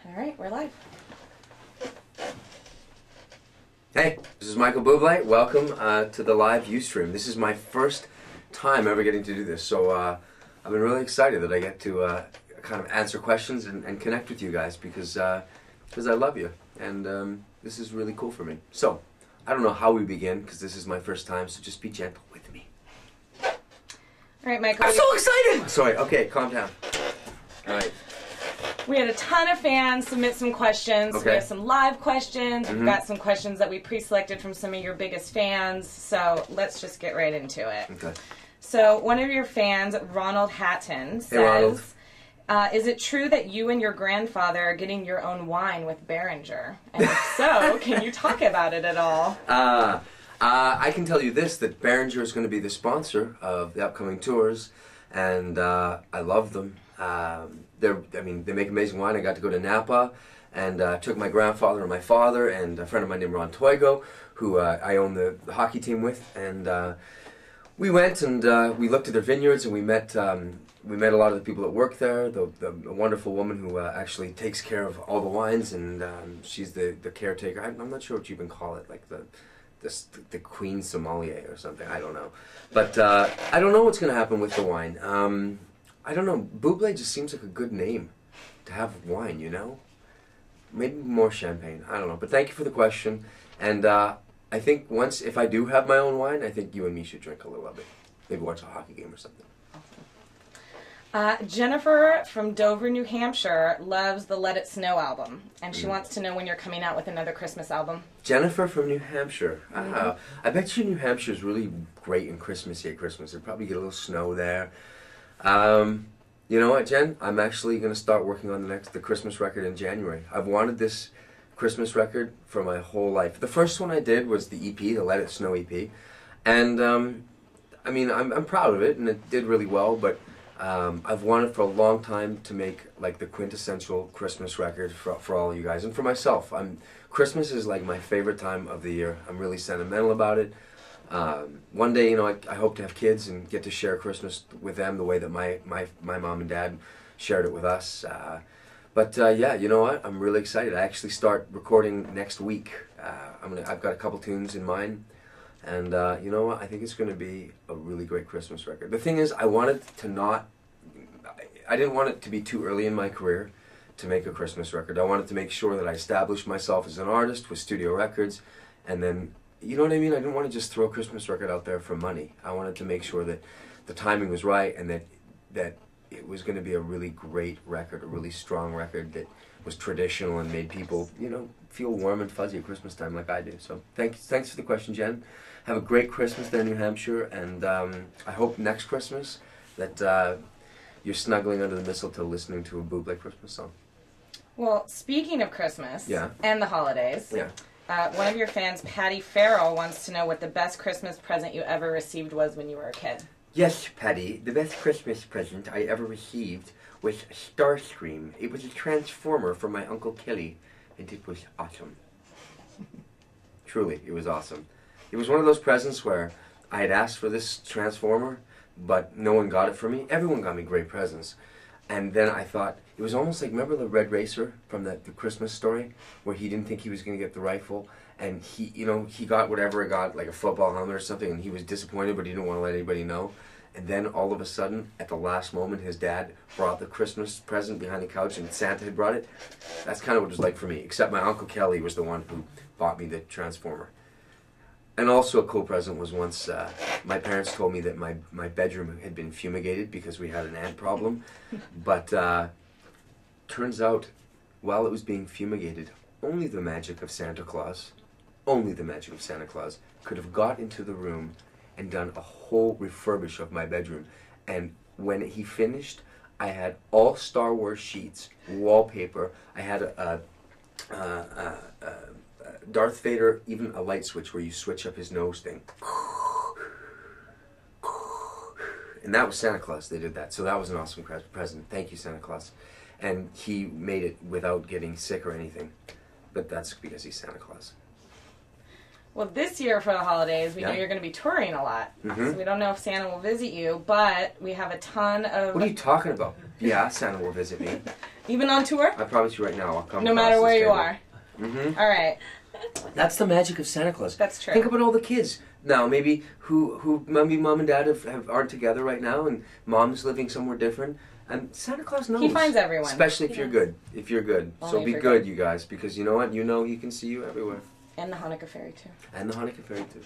All right, we're live. Hey, this is Michael Buble. Welcome to the live Ustream. This is my first time ever getting to do this, so I've been really excited that I get to kind of answer questions and connect with you guys because I love you, and this is really cool for me. So, I don't know how we begin because this is my first time, so just be gentle with me. All right, Michael. I'm so excited! Sorry, okay, calm down. All right. We had a ton of fans submit some questions. Okay. We have some live questions. We've got some questions that we pre-selected from some of your biggest fans. So let's just get right into it. Okay. So one of your fans, Ronald Hatton, says, Hey, Ronald. Is it true that you and your grandfather are getting your own wine with Behringer? And if so, can you talk about it at all? I can tell you this, that Behringer is going to be the sponsor of the upcoming tours, and I love them. They make amazing wine. I got to go to Napa and took my grandfather and my father and a friend of mine named Ron Toigo, who I own the hockey team with, and we went and we looked at their vineyards and we met a lot of the people that work there. The wonderful woman who actually takes care of all the wines, and she's the caretaker. I'm not sure what you can call it, like the queen sommelier or something. I don't know, but I don't know what's going to happen with the wine. I don't know. Buble just seems like a good name to have wine, you know? Maybe more champagne. I don't know. But thank you for the question. And I think if I do have my own wine, I think you and me should drink a little of it. Maybe watch a hockey game or something. Jennifer from Dover, New Hampshire loves the Let It Snow album. And she wants to know when you're coming out with another Christmas album. Jennifer from New Hampshire. I bet you New Hampshire is really great in Christmas at Christmas. They'll probably get a little snow there. You know what, Jen? I'm actually going to start working on the Christmas record in January. I've wanted this Christmas record for my whole life. The first one I did was the EP, the Let It Snow EP, and I'm proud of it, and it did really well. But I've wanted for a long time to make like the quintessential Christmas record for all of you guys and for myself. Christmas is like my favorite time of the year. I'm really sentimental about it. One day, I hope to have kids and get to share Christmas with them the way that my mom and dad shared it with us. Yeah, you know what? I'm really excited. I actually start recording next week. I've got a couple tunes in mind, and you know what? I think it's going to be a really great Christmas record. The thing is, I didn't want it to be too early in my career to make a Christmas record. I wanted to make sure that I established myself as an artist with studio records, and then, you know what I mean? I didn't want to just throw a Christmas record out there for money. I wanted to make sure that the timing was right and that it was going to be a really great record, a really strong record that was traditional and made people, feel warm and fuzzy at Christmas time like I do. So thanks for the question, Jen. Have a great Christmas there in New Hampshire, and I hope next Christmas that you're snuggling under the mistletoe listening to a Buble Christmas song. Well, speaking of Christmas and the holidays, yeah. One of your fans, Patty Farrell, wants to know what the best Christmas present you ever received was when you were a kid. Yes, Patty. The best Christmas present I ever received was Ustream. It was a transformer from my Uncle Kelly, and it was awesome. Truly, it was awesome. It was one of those presents where I had asked for this transformer, but no one got it for me. Everyone got me great presents. And then I thought, it was almost like, remember the Red Racer from the Christmas Story, where he didn't think he was going to get the rifle, and he got whatever he got, like a football helmet or something, and he was disappointed, but he didn't want to let anybody know. And then all of a sudden, at the last moment, his dad brought the Christmas present behind the couch, and Santa had brought it. That's kind of what it was like for me, except my Uncle Kelly was the one who bought me the transformer. And also a cool present was once my parents told me that my bedroom had been fumigated because we had an ant problem. But turns out, while it was being fumigated, only the magic of Santa Claus could have got into the room and done a whole refurbish of my bedroom. And when he finished, I had all Star Wars sheets, wallpaper. I had a Darth Vader, even a light switch where you switch up his nose thing. And that was Santa Claus. They did that. So that was an awesome present. Thank you, Santa Claus. And he made it without getting sick or anything. But that's because he's Santa Claus. Well, this year for the holidays, we know you're going to be touring a lot. So we don't know if Santa will visit you, but we have a ton of... What are you talking about? Yeah, Santa will visit me. Even on tour? I promise you right now, I'll come. No matter where you are. Mm-hmm. All right. That's the magic of Santa Claus. That's true. Think about all the kids now, maybe who maybe mom and dad aren't together right now, and mom's living somewhere different. And Santa Claus knows. He finds everyone. Especially if you're good. If you're good. Only So if be you're good, good. you guys, because you know what? You know he can see you everywhere. And the Hanukkah fairy too. And the Hanukkah fairy too.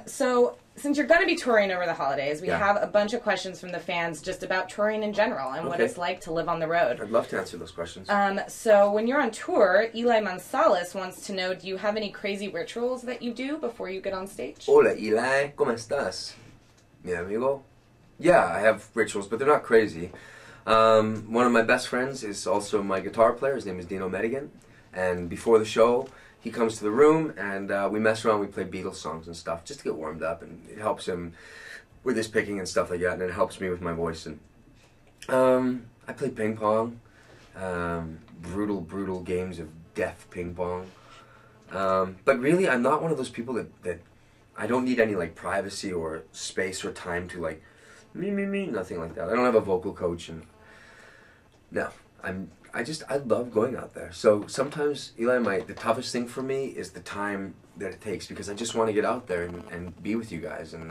So, since you're going to be touring over the holidays, we Yeah. have a bunch of questions from the fans just about touring in general and what Okay. it's like to live on the road. I'd love to answer those questions. So, when you're on tour, Eli Mansalis wants to know, do you have any crazy rituals that you do before you get on stage? Hola, Eli, ¿cómo estás? Mi amigo? Yeah, I have rituals, but they're not crazy. One of my best friends is also my guitar player. His name is Dino Medigan. And before the show, he comes to the room and we mess around. We play Beatles songs and stuff just to get warmed up. And it helps him with his picking and stuff like that. And it helps me with my voice. And I play ping pong. Brutal games of death ping pong. But really, I'm not one of those people that I don't need any like privacy or space or time to like me, nothing like that. I don't have a vocal coach and no, I love going out there. So sometimes, Eli, the toughest thing for me is the time that it takes because I just want to get out there and be with you guys. And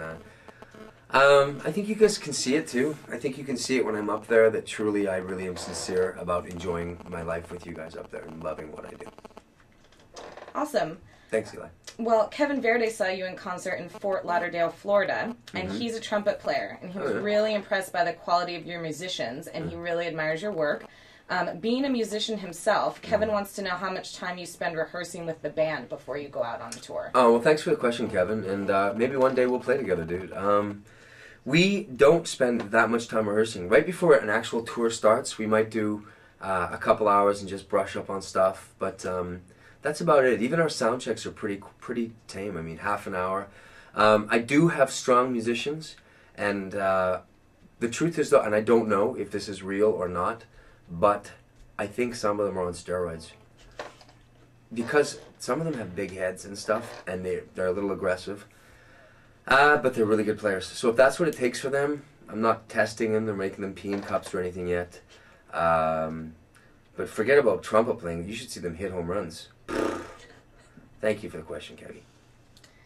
I think you guys can see it too. I think you can see it when I'm up there that truly I really am sincere about enjoying my life with you guys up there and loving what I do. Awesome. Thanks, Eli. Well, Kevin Verde saw you in concert in Fort Lauderdale, Florida, and he's a trumpet player, and he was really impressed by the quality of your musicians, and he really admires your work. Being a musician himself, Kevin wants to know how much time you spend rehearsing with the band before you go out on the tour. Oh, well, thanks for the question, Kevin, and maybe one day we'll play together, dude. We don't spend that much time rehearsing. Right before an actual tour starts, we might do a couple hours and just brush up on stuff, but that's about it. Even our sound checks are pretty tame. I mean, half an hour. I do have strong musicians, and the truth is, though, and I don't know if this is real or not, but I think some of them are on steroids. Because some of them have big heads and stuff, and they're a little aggressive. But they're really good players. So if that's what it takes for them, I'm not testing them or making them pee in cups or anything yet. But forget about trumpet playing. You should see them hit home runs. Thank you for the question, Kevin.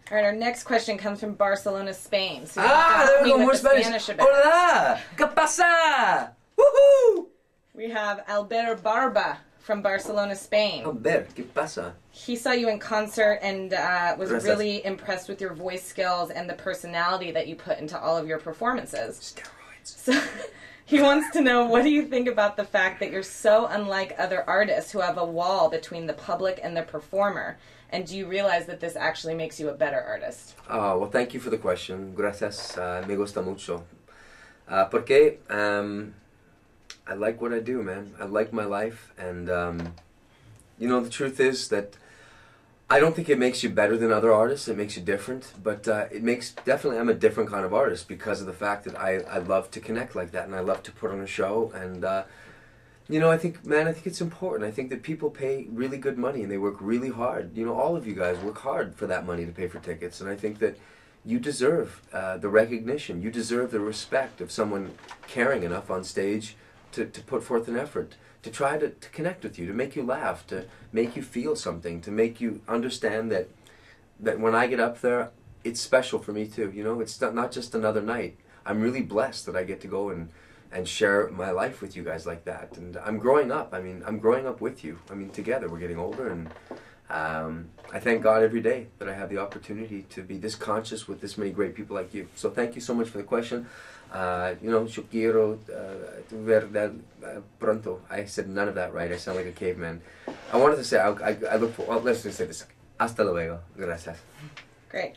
All right, our next question comes from Barcelona, Spain. So there we go, more Spanish. Hola! ¿Qué pasa? Woohoo! We have Albert Barba from Barcelona, Spain. Albert, ¿qué pasa? He saw you in concert and was Gracias. really impressed with your voice skills and the personality that you put into all of your performances. Steroids. So he wants to know, what do you think about the fact that you're so unlike other artists who have a wall between the public and the performer? And do you realize that this actually makes you a better artist? Oh, well, thank you for the question. Gracias. Me gusta mucho. Porque I like what I do, man. I like my life. And, you know, the truth is that I don't think it makes you better than other artists. It makes you different. But it makes, definitely, I'm a different kind of artist because of the fact that I love to connect like that. And I love to put on a show. And, you know, I think it's important. I think that people pay really good money and they work really hard. You know, all of you guys work hard for that money to pay for tickets. And I think that you deserve the recognition. You deserve the respect of someone caring enough on stage to put forth an effort, to try to connect with you, to make you laugh, to make you feel something, to make you understand that when I get up there, it's special for me too. You know, it's not just another night. I'm really blessed that I get to go and share my life with you guys like that. And I'm growing up. I mean, I'm growing up with you. I mean, together we're getting older, and I thank God every day that I have the opportunity to be this conscious with this many great people like you. So thank you so much for the question. You know, yo quiero ver pronto. I said none of that right. I sound like a caveman. I wanted to say, I look for, well, let's just say this. Hasta luego. Gracias. Great.